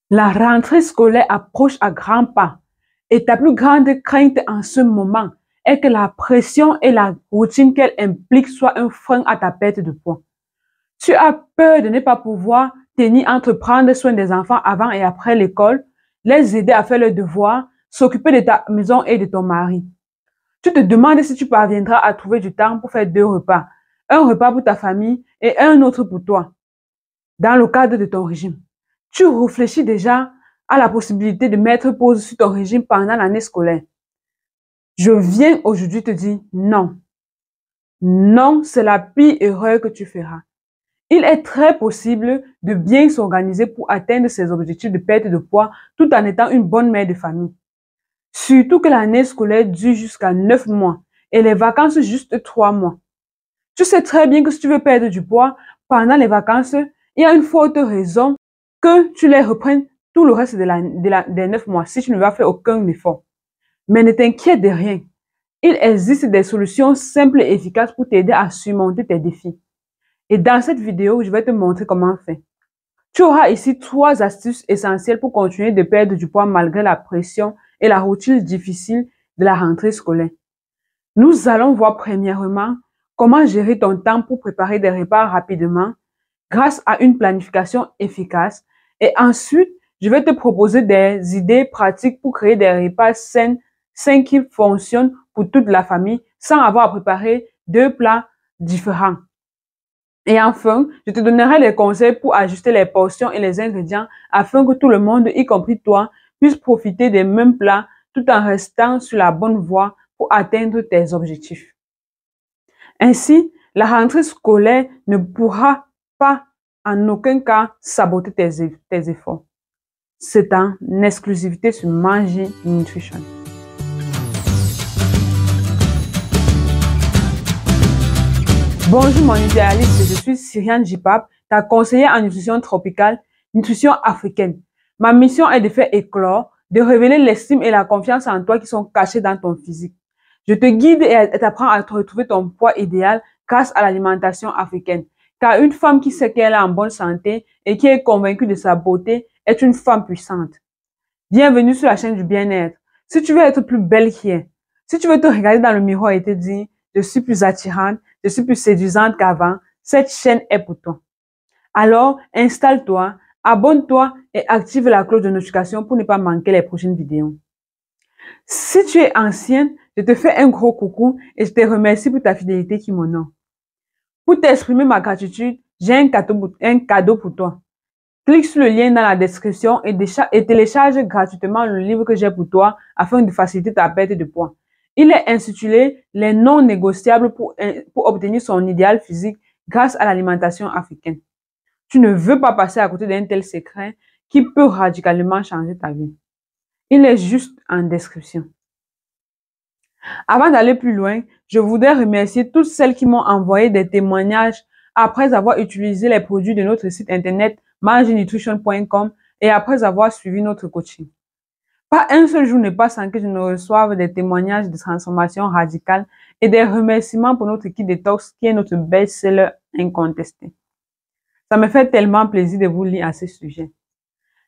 La rentrée scolaire approche à grands pas et ta plus grande crainte en ce moment est que la pression et la routine qu'elle implique soient un frein à ta perte de poids. Tu as peur de ne pas pouvoir entreprendre soin des enfants avant et après l'école, les aider à faire leurs devoirs, s'occuper de ta maison et de ton mari. Tu te demandes si tu parviendras à trouver du temps pour faire 2 repas, un repas pour ta famille et un autre pour toi, dans le cadre de ton régime. Tu réfléchis déjà à la possibilité de mettre pause sur ton régime pendant l'année scolaire. Je viens aujourd'hui te dire non. Non, c'est la pire erreur que tu feras. Il est très possible de bien s'organiser pour atteindre ses objectifs de perte de poids tout en étant une bonne mère de famille. Surtout que l'année scolaire dure jusqu'à 9 mois et les vacances juste 3 mois. Tu sais très bien que si tu veux perdre du poids pendant les vacances, il y a une forte raison que tu les reprennes tout le reste des 9 mois si tu ne vas faire aucun effort. Mais ne t'inquiète de rien. Il existe des solutions simples et efficaces pour t'aider à surmonter tes défis. Et dans cette vidéo, je vais te montrer comment faire. Tu auras ici 3 astuces essentielles pour continuer de perdre du poids malgré la pression et la routine difficile de la rentrée scolaire. Nous allons voir premièrement comment gérer ton temps pour préparer des repas rapidement grâce à une planification efficace. Et ensuite, je vais te proposer des idées pratiques pour créer des repas sains qui fonctionnent pour toute la famille sans avoir à préparer 2 plats différents. Et enfin, je te donnerai les conseils pour ajuster les portions et les ingrédients afin que tout le monde, y compris toi, puisse profiter des mêmes plats tout en restant sur la bonne voie pour atteindre tes objectifs. Ainsi, la rentrée scolaire ne pourra pas en aucun cas saboter tes efforts. C'est en exclusivité sur Manger Nutrition. Bonjour mon idéaliste, je suis Syriane Jipap, ta conseillère en nutrition tropicale, nutrition africaine. Ma mission est de faire éclore, de révéler l'estime et la confiance en toi qui sont cachés dans ton physique. Je te guide et t'apprends à retrouver ton poids idéal grâce à l'alimentation africaine. Car une femme qui sait qu'elle est en bonne santé et qui est convaincue de sa beauté est une femme puissante. Bienvenue sur la chaîne du bien-être. Si tu veux être plus belle qu'hier, si tu veux te regarder dans le miroir et te dire « Je suis plus attirante, je suis plus séduisante qu'avant », cette chaîne est pour toi. Alors, installe-toi, abonne-toi et active la cloche de notification pour ne pas manquer les prochaines vidéos. Si tu es ancienne, je te fais un gros coucou et je te remercie pour ta fidélité qui m'honore. Pour t'exprimer ma gratitude, j'ai un cadeau pour toi. Clique sur le lien dans la description et télécharge gratuitement le livre que j'ai pour toi afin de faciliter ta perte de poids. Il est intitulé « Les non négociables pour obtenir son idéal physique grâce à l'alimentation africaine ». Tu ne veux pas passer à côté d'un tel secret qui peut radicalement changer ta vie. Il est juste en description. Avant d'aller plus loin, je voudrais remercier toutes celles qui m'ont envoyé des témoignages après avoir utilisé les produits de notre site internet mangenutrition.com et après avoir suivi notre coaching. Pas un seul jour ne passe sans que je ne reçoive des témoignages de transformation radicale et des remerciements pour notre kit détox qui est notre best-seller incontesté. Ça me fait tellement plaisir de vous lire à ce sujet.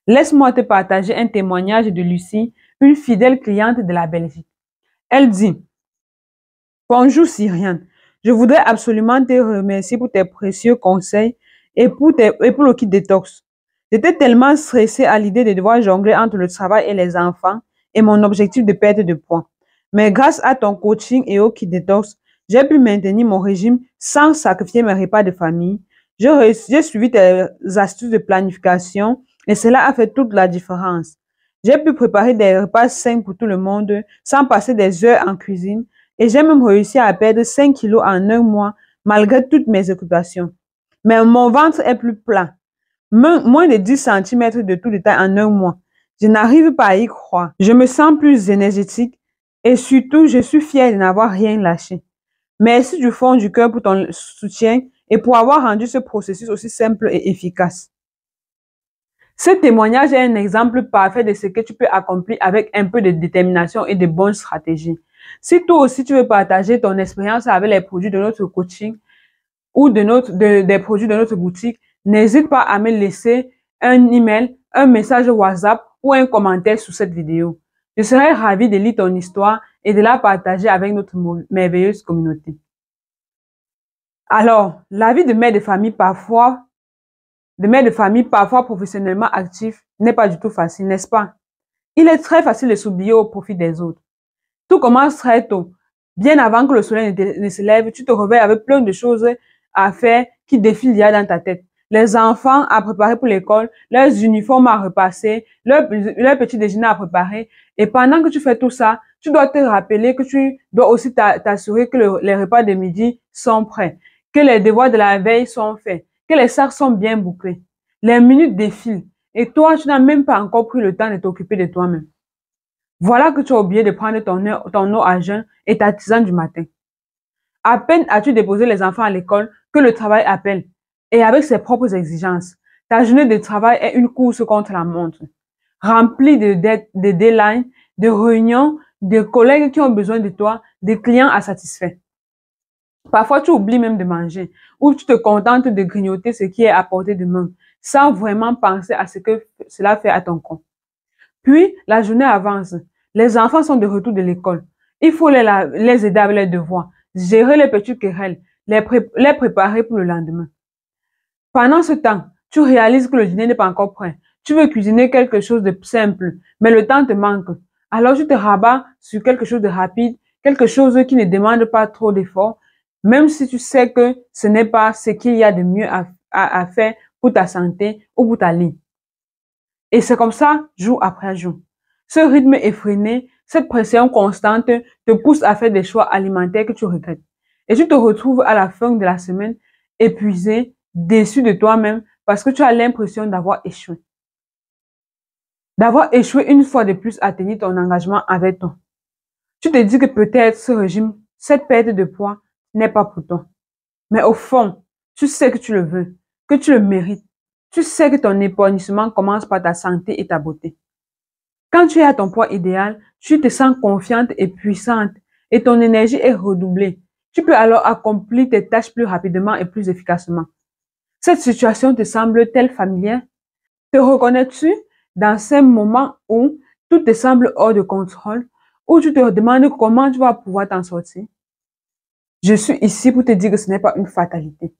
Laisse-moi te partager un témoignage de Lucie, une fidèle cliente de la Belgique. Elle dit « Bonjour Syriane, je voudrais absolument te remercier pour tes précieux conseils et pour le kit détox. J'étais tellement stressée à l'idée de devoir jongler entre le travail et les enfants et mon objectif de perte de poids. Mais grâce à ton coaching et au kit détox, j'ai pu maintenir mon régime sans sacrifier mes repas de famille. J'ai suivi tes astuces de planification et cela a fait toute la différence. J'ai pu préparer des repas sains pour tout le monde sans passer des heures en cuisine et j'ai même réussi à perdre 5 kilos en 1 mois malgré toutes mes occupations. Mais mon ventre est plus plat. Moins de 10 cm de tout détail en 1 mois. Je n'arrive pas à y croire. Je me sens plus énergétique et surtout, je suis fière de n'avoir rien lâché. Merci du fond du cœur pour ton soutien et pour avoir rendu ce processus aussi simple et efficace. Ce témoignage est un exemple parfait de ce que tu peux accomplir avec un peu de détermination et de bonnes stratégies. Si toi aussi tu veux partager ton expérience avec les produits de notre coaching ou des produits de notre boutique, n'hésite pas à me laisser un email, un message WhatsApp ou un commentaire sous cette vidéo. Je serai ravie de lire ton histoire et de la partager avec notre merveilleuse communauté. Alors, la vie de mère de famille parfois professionnellement actif n'est pas du tout facile, n'est-ce pas? Il est très facile de s'oublier au profit des autres. Tout commence très tôt. Bien avant que le soleil ne se lève, tu te réveilles avec plein de choses à faire qui défilent déjà dans ta tête. Les enfants à préparer pour l'école, leurs uniformes à repasser, leur petit déjeuner à préparer. Et pendant que tu fais tout ça, tu dois te rappeler que tu dois aussi t'assurer que les repas de midi sont prêts, que les devoirs de la veille sont faits, que les sacs sont bien bouclés. Les minutes défilent et toi, tu n'as même pas encore pris le temps de t'occuper de toi-même. Voilà que tu as oublié de prendre ton eau à jeun et ta tisane du matin. À peine as-tu déposé les enfants à l'école que le travail appelle et avec ses propres exigences. Ta journée de travail est une course contre la montre, remplie de deadlines, de réunions, de collègues qui ont besoin de toi, de clients à satisfaire. Parfois, tu oublies même de manger ou tu te contentes de grignoter ce qui est à portée de main sans vraiment penser à ce que cela fait à ton corps. Puis, la journée avance. Les enfants sont de retour de l'école. Il faut les aider avec les devoirs, gérer les petites querelles, les préparer pour le lendemain. Pendant ce temps, tu réalises que le dîner n'est pas encore prêt. Tu veux cuisiner quelque chose de simple, mais le temps te manque. Alors, tu te rabats sur quelque chose de rapide, quelque chose qui ne demande pas trop d'efforts, même si tu sais que ce n'est pas ce qu'il y a de mieux à faire pour ta santé ou pour ta ligne. Et c'est comme ça, jour après jour. Ce rythme effréné, cette pression constante te pousse à faire des choix alimentaires que tu regrettes. Et tu te retrouves à la fin de la semaine épuisé, déçu de toi-même parce que tu as l'impression d'avoir échoué. D'avoir échoué une fois de plus à tenir ton engagement avec toi. Tu te dis que peut-être ce régime, cette perte de poids n'est pas pour toi. Mais au fond, tu sais que tu le veux, que tu le mérites. Tu sais que ton épanouissement commence par ta santé et ta beauté. Quand tu es à ton poids idéal, tu te sens confiante et puissante et ton énergie est redoublée. Tu peux alors accomplir tes tâches plus rapidement et plus efficacement. Cette situation te semble-t-elle familière? Te reconnais-tu dans ces moments où tout te semble hors de contrôle, où tu te demandes comment tu vas pouvoir t'en sortir? Je suis ici pour te dire que ce n'est pas une fatalité.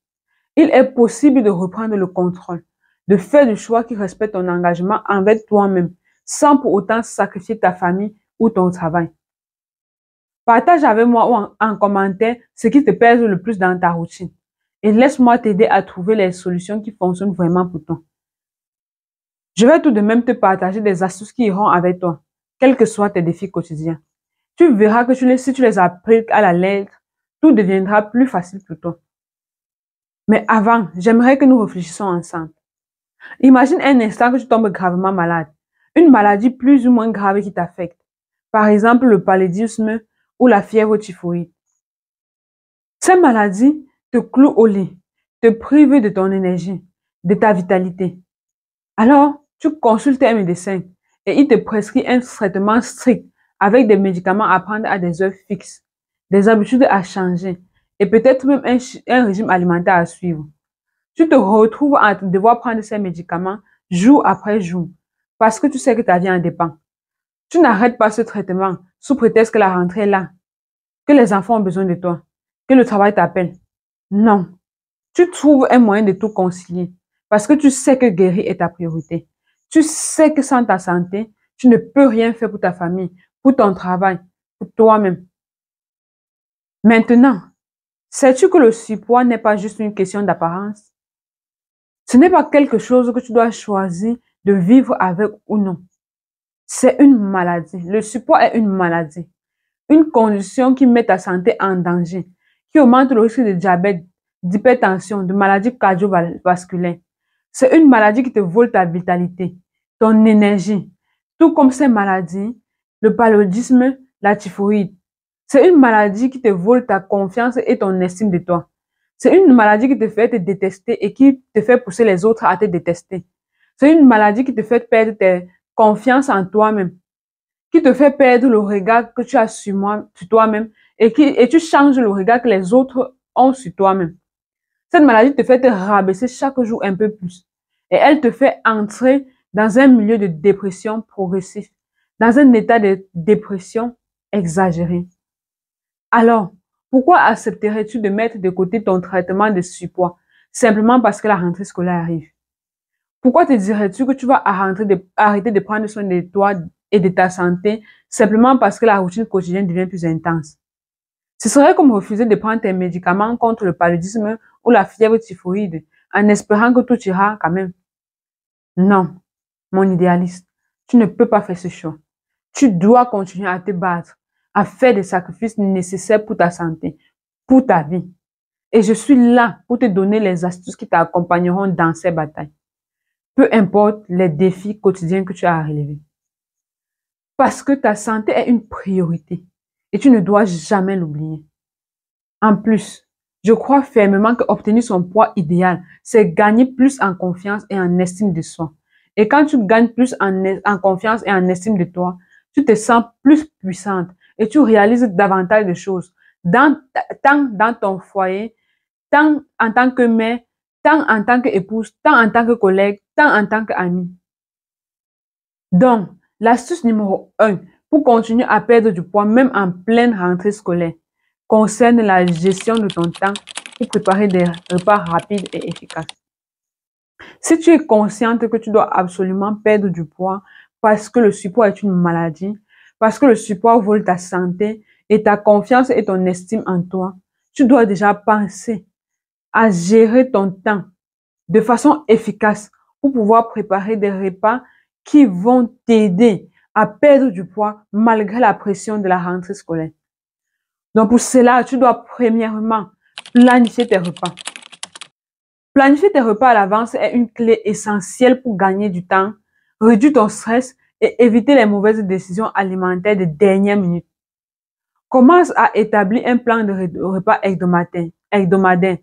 Il est possible de reprendre le contrôle, de faire du choix qui respecte ton engagement envers toi-même, sans pour autant sacrifier ta famille ou ton travail. Partage avec moi ou en commentaire ce qui te pèse le plus dans ta routine et laisse-moi t'aider à trouver les solutions qui fonctionnent vraiment pour toi. Je vais tout de même te partager des astuces qui iront avec toi, quels que soient tes défis quotidiens. Tu verras que si tu les appliques à la lettre, tout deviendra plus facile pour toi. Mais avant, j'aimerais que nous réfléchissions ensemble. Imagine un instant que tu tombes gravement malade. Une maladie plus ou moins grave qui t'affecte. Par exemple, le paludisme ou la fièvre typhoïde. Ces maladies te clouent au lit, te privent de ton énergie, de ta vitalité. Alors, tu consultes un médecin et il te prescrit un traitement strict avec des médicaments à prendre à des heures fixes, des habitudes à changer et peut-être même un régime alimentaire à suivre. Tu te retrouves à devoir prendre ces médicaments jour après jour parce que tu sais que ta vie en dépend. Tu n'arrêtes pas ce traitement sous prétexte que la rentrée est là, que les enfants ont besoin de toi, que le travail t'appelle. Non, tu trouves un moyen de tout concilier parce que tu sais que guérir est ta priorité. Tu sais que sans ta santé, tu ne peux rien faire pour ta famille, pour ton travail, pour toi-même. Maintenant, sais-tu que le surpoids n'est pas juste une question d'apparence? Ce n'est pas quelque chose que tu dois choisir de vivre avec ou non. C'est une maladie. Le surpoids est une maladie. Une condition qui met ta santé en danger, qui augmente le risque de diabète, d'hypertension, de maladies cardiovasculaires. C'est une maladie qui te vole ta vitalité, ton énergie. Tout comme ces maladies, le paludisme, la typhoïde. C'est une maladie qui te vole ta confiance et ton estime de toi. C'est une maladie qui te fait te détester et qui te fait pousser les autres à te détester. C'est une maladie qui te fait perdre ta confiance en toi-même, qui te fait perdre le regard que tu as sur toi-même et tu changes le regard que les autres ont sur toi-même. Cette maladie te fait te rabaisser chaque jour un peu plus. et elle te fait entrer dans un milieu de dépression progressive, dans un état de dépression exagéré. Alors, pourquoi accepterais-tu de mettre de côté ton traitement de surpoids simplement parce que la rentrée scolaire arrive? Pourquoi te dirais-tu que tu vas arrêter de prendre soin de toi et de ta santé simplement parce que la routine quotidienne devient plus intense? Ce serait comme refuser de prendre tes médicaments contre le paludisme ou la fièvre typhoïde en espérant que tout ira quand même. Non, mon idéaliste, tu ne peux pas faire ce choix. Tu dois continuer à te battre, à faire des sacrifices nécessaires pour ta santé, pour ta vie. Et je suis là pour te donner les astuces qui t'accompagneront dans ces batailles. Peu importe les défis quotidiens que tu as à relever. Parce que ta santé est une priorité et tu ne dois jamais l'oublier. En plus, je crois fermement qu'obtenir son poids idéal, c'est gagner plus en confiance et en estime de soi. Et quand tu gagnes plus en confiance et en estime de toi, tu te sens plus puissante et tu réalises davantage de choses, tant dans ton foyer, tant en tant que mère, tant en tant qu'épouse, tant en tant que collègue, tant en tant qu'amie. Donc, l'astuce numéro 1 pour continuer à perdre du poids même en pleine rentrée scolaire concerne la gestion de ton temps pour préparer des repas rapides et efficaces. Si tu es consciente que tu dois absolument perdre du poids parce que le surpoids est une maladie, parce que le surpoids vole ta santé et ta confiance et ton estime en toi, tu dois déjà penser à gérer ton temps de façon efficace pour pouvoir préparer des repas qui vont t'aider à perdre du poids malgré la pression de la rentrée scolaire. Donc pour cela, tu dois premièrement planifier tes repas. Planifier tes repas à l'avance est une clé essentielle pour gagner du temps, réduire ton stress et éviter les mauvaises décisions alimentaires de dernière minute. Commence à établir un plan de repas hebdomadaire.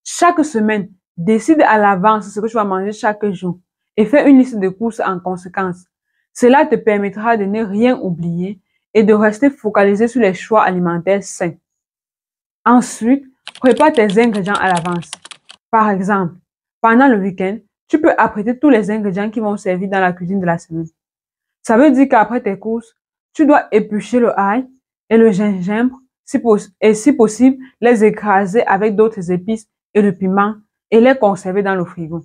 Chaque semaine, décide à l'avance ce que tu vas manger chaque jour et fais une liste de courses en conséquence. Cela te permettra de ne rien oublier et de rester focalisé sur les choix alimentaires sains. Ensuite, prépare tes ingrédients à l'avance. Par exemple, pendant le week-end, tu peux apprêter tous les ingrédients qui vont servir dans la cuisine de la semaine. Ça veut dire qu'après tes courses, tu dois éplucher le ail et le gingembre et si possible, les écraser avec d'autres épices et le piment et les conserver dans le frigo.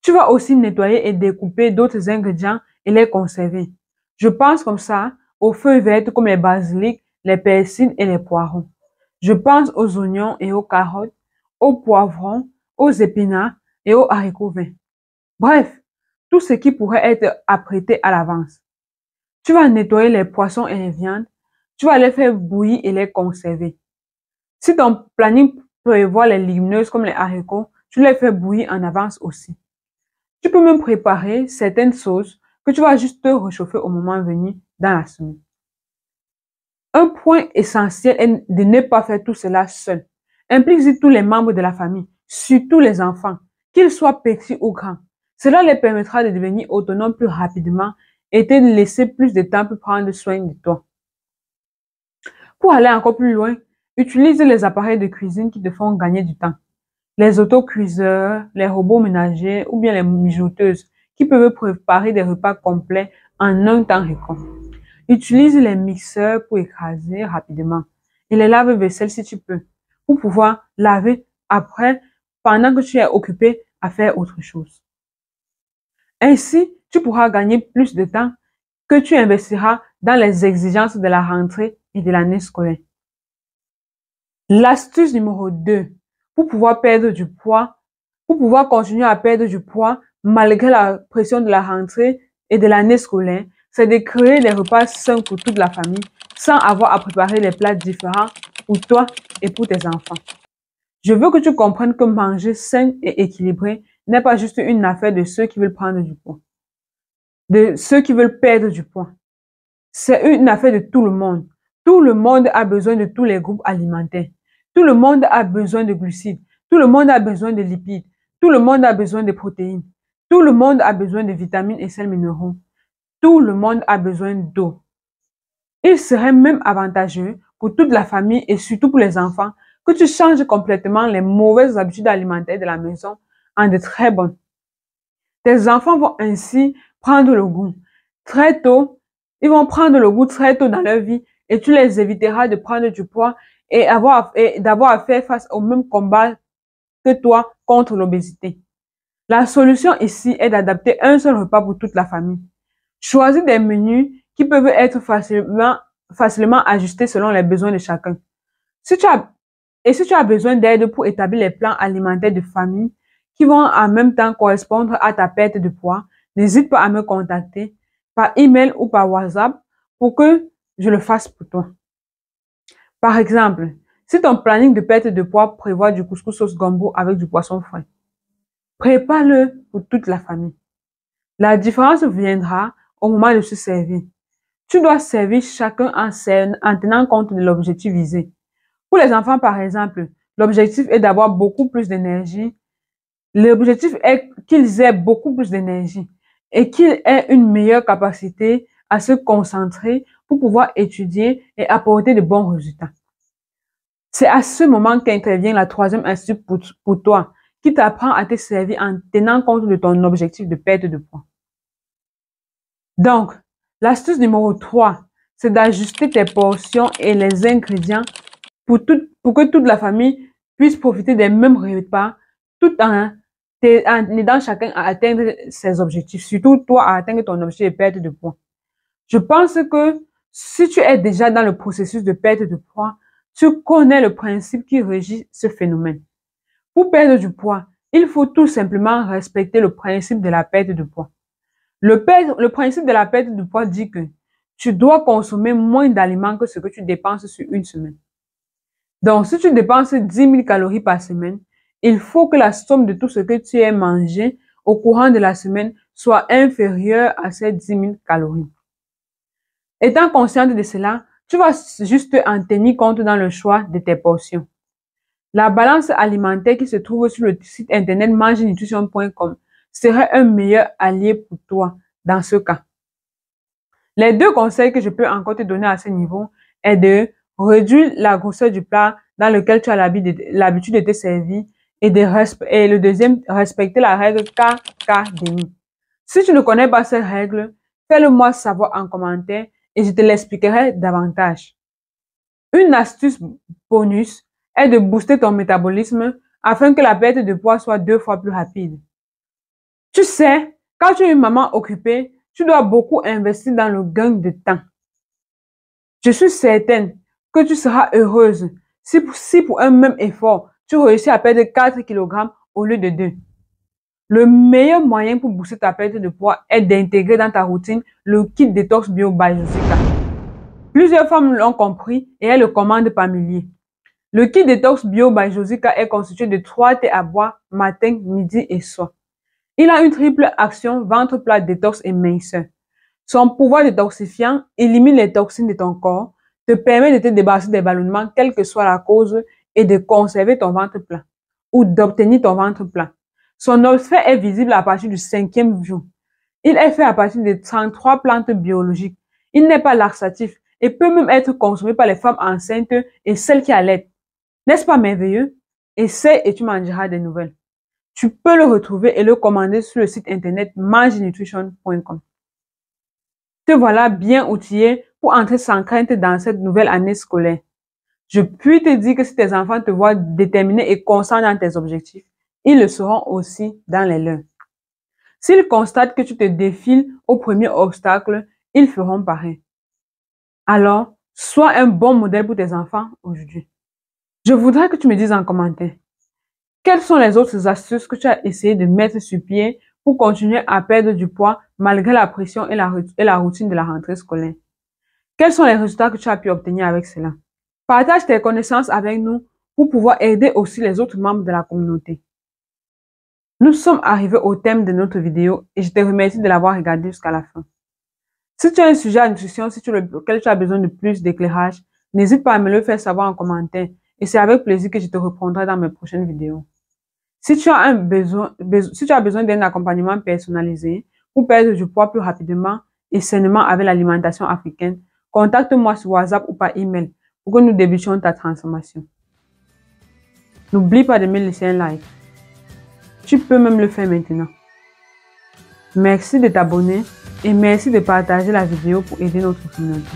Tu vas aussi nettoyer et découper d'autres ingrédients et les conserver. Je pense comme ça aux feuilles vertes comme les basilics, les persils et les poireaux. Je pense aux oignons et aux carottes, aux poivrons, aux épinards et aux haricots verts. Bref, tout ce qui pourrait être apprêté à l'avance. Tu vas nettoyer les poissons et les viandes. Tu vas les faire bouillir et les conserver. Si ton planning prévoit les légumineuses comme les haricots, tu les fais bouillir en avance aussi. Tu peux même préparer certaines sauces que tu vas juste te réchauffer au moment venu dans la semaine. Un point essentiel est de ne pas faire tout cela seul. Implique tous les membres de la famille, surtout les enfants, qu'ils soient petits ou grands. Cela les permettra de devenir autonomes plus rapidement et de laisser plus de temps pour prendre soin de toi. Pour aller encore plus loin, utilise les appareils de cuisine qui te font gagner du temps. Les autocuiseurs, les robots ménagers ou bien les mijoteuses qui peuvent préparer des repas complets en un temps record. Utilise les mixeurs pour écraser rapidement et les lave-vaisselle si tu peux, pour pouvoir laver après pendant que tu es occupé à faire autre chose. Ainsi, tu pourras gagner plus de temps que tu investiras dans les exigences de la rentrée et de l'année scolaire. L'astuce numéro 2, pour pouvoir perdre du poids, pour pouvoir continuer à perdre du poids malgré la pression de la rentrée et de l'année scolaire, c'est de créer des repas sains pour toute la famille sans avoir à préparer des plats différents pour toi et pour tes enfants. Je veux que tu comprennes que manger sain et équilibré n'est pas juste une affaire de ceux qui veulent prendre du poids, de ceux qui veulent perdre du poids. C'est une affaire de tout le monde. Tout le monde a besoin de tous les groupes alimentaires. Tout le monde a besoin de glucides. Tout le monde a besoin de lipides. Tout le monde a besoin de protéines. Tout le monde a besoin de vitamines et sels minéraux. Tout le monde a besoin d'eau. Il serait même avantageux pour toute la famille et surtout pour les enfants que tu changes complètement les mauvaises habitudes alimentaires de la maison en de très bonnes. Tes enfants vont ainsi prendre le goût très tôt. Ils vont prendre le goût très tôt dans leur vie et tu les éviteras de prendre du poids et d'avoir à faire face au même combat que toi contre l'obésité. La solution ici est d'adapter un seul repas pour toute la famille. Choisis des menus qui peuvent être facilement ajustés selon les besoins de chacun. Si tu as besoin d'aide pour établir les plans alimentaires de famille qui vont en même temps correspondre à ta perte de poids, n'hésite pas à me contacter par email ou par WhatsApp pour que je le fasse pour toi. Par exemple, si ton planning de perte de poids prévoit du couscous sauce gombo avec du poisson frais, prépare-le pour toute la famille. La différence viendra au moment de se servir. Tu dois servir chacun en tenant compte de l'objectif visé. Pour les enfants, par exemple, l'objectif est d'avoir beaucoup plus d'énergie. L'objectif est qu'ils aient beaucoup plus d'énergie et qu'ils aient une meilleure capacité à se concentrer pour pouvoir étudier et apporter de bons résultats. C'est à ce moment qu'intervient la troisième astuce pour toi, qui t'apprend à te servir en tenant compte de ton objectif de perte de poids. Donc, l'astuce numéro 3, c'est d'ajuster tes portions et les ingrédients pour que toute la famille puisse profiter des mêmes repas tout en aidant chacun à atteindre ses objectifs, surtout toi à atteindre ton objectif de perte de poids. Je pense que si tu es déjà dans le processus de perte de poids, tu connais le principe qui régit ce phénomène. Pour perdre du poids, il faut tout simplement respecter le principe de la perte de poids. Le principe de la perte de poids dit que tu dois consommer moins d'aliments que ce que tu dépenses sur une semaine. Donc, si tu dépenses 10 000 calories par semaine, il faut que la somme de tout ce que tu aies mangé au courant de la semaine soit inférieure à ces 10 000 calories. Étant consciente de cela, tu vas juste en tenir compte dans le choix de tes portions. La balance alimentaire qui se trouve sur le site internet mangenutrition.com serait un meilleur allié pour toi dans ce cas. Les deux conseils que je peux encore te donner à ce niveau est de réduire la grosseur du plat dans lequel tu as l'habitude de te servir et le deuxième, respecter la règle KKDMI. Si tu ne connais pas cette règle, fais-le moi savoir en commentaire et je te l'expliquerai davantage. Une astuce bonus est de booster ton métabolisme afin que la perte de poids soit 2 fois plus rapide. Tu sais, quand tu es une maman occupée, tu dois beaucoup investir dans le gain de temps. Je suis certaine que tu seras heureuse si pour un même effort, tu réussis à perdre 4 kg au lieu de 2. Le meilleur moyen pour booster ta perte de poids est d'intégrer dans ta routine le kit détox bio by Josica. Plusieurs femmes l'ont compris et elles le commandent par milliers. Le kit détox bio by Josica est constitué de 3 thés à boire matin, midi et soir. Il a une triple action ventre plat, détox et minceur. Son pouvoir détoxifiant élimine les toxines de ton corps, te permet de te débarrasser des ballonnements, quelle que soit la cause, et de conserver ton ventre plat ou d'obtenir ton ventre plat. Son effet est visible à partir du 5e jour. Il est fait à partir de 33 plantes biologiques. Il n'est pas laxatif et peut même être consommé par les femmes enceintes et celles qui allaitent. N'est-ce pas merveilleux? Essaie et tu m'en diras des nouvelles. Tu peux le retrouver et le commander sur le site internet mangenutrition.com. Te voilà bien outillé pour entrer sans crainte dans cette nouvelle année scolaire. Je puis te dire que si tes enfants te voient déterminé et constant dans tes objectifs, ils le seront aussi dans les leurs. S'ils constatent que tu te défiles au premier obstacle, ils feront pareil. Alors, sois un bon modèle pour tes enfants aujourd'hui. Je voudrais que tu me dises en commentaire, quelles sont les autres astuces que tu as essayé de mettre sur pied pour continuer à perdre du poids malgré la pression et la routine de la rentrée scolaire? Quels sont les résultats que tu as pu obtenir avec cela? Partage tes connaissances avec nous pour pouvoir aider aussi les autres membres de la communauté. Nous sommes arrivés au thème de notre vidéo et je te remercie de l'avoir regardé jusqu'à la fin. Si tu as un sujet à nutrition sur lequel tu as besoin de plus d'éclairage, n'hésite pas à me le faire savoir en commentaire et c'est avec plaisir que je te reprendrai dans mes prochaines vidéos. Si tu as besoin d'un accompagnement personnalisé pour perdre du poids plus rapidement et sainement avec l'alimentation africaine, contacte-moi sur WhatsApp ou par email pour que nous débutions ta transformation. N'oublie pas de me laisser un like. Tu peux même le faire maintenant. Merci de t'abonner et merci de partager la vidéo pour aider notre communauté.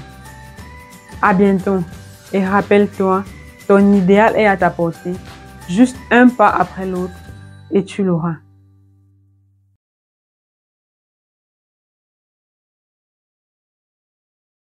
À bientôt et rappelle-toi, ton idéal est à ta portée, juste un pas après l'autre et tu l'auras.